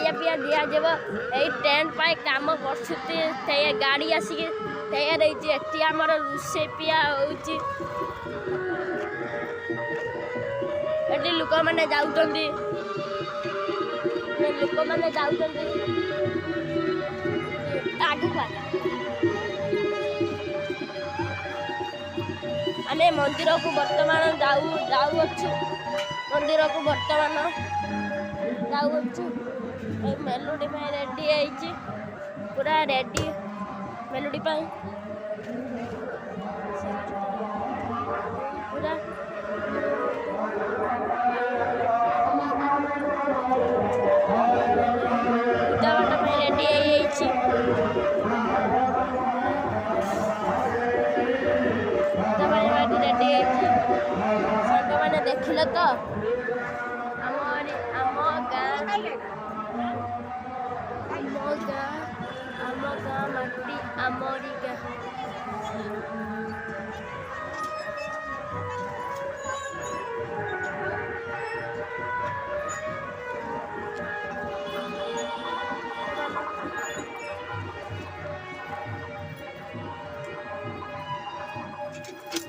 खाया पिया दिजब यही टेंट पाई कम कर गाड़ी आसिक तैयार होती आमर रोषे पिया होती लोक मैंने जाऊँगी लोक मैंने जाऊँगी आगुआ आम मंदिर को बर्तमान जाऊँ मंदिर को बर्तमान जाऊँ मेलोडी रेडी पूरा रेडी मेलोडी पूरा रेडी रेडी सांग मैंने देखिल तो माटी आमरी गाँ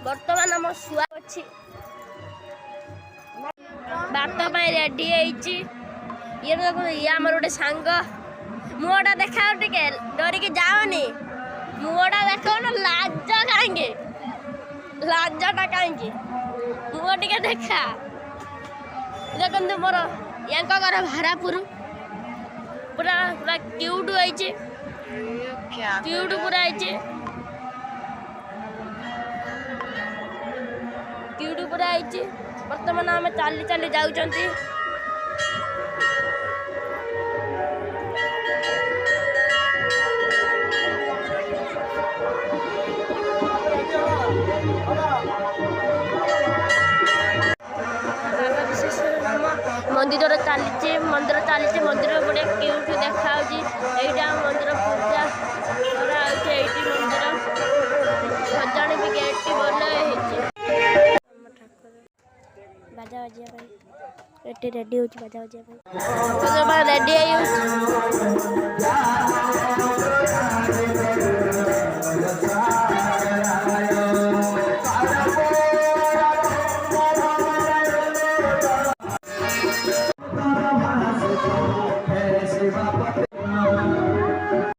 बर्तमान आम शुआ अच्छी बाट रेडी ये आमर गोटे सांग मुहटा देखा टे डरिकी जाओनी मुहटा देख लाज कहीं लाजटा कहीं मुह टे देखा देखते मोर या घर भारापुर पूरा पूरा क्यूट होती क्यूट पूरा क्यूट पूरा बर्तमान आम चली चली जाऊँ मंदिर चली मंदिर चली मंदिर बड़े क्यूट देखा यहाँ मंदिर पूजा मंदिर सजाण भी गेट बन बाजा बजा रेडी हो बाजा बजा रेडी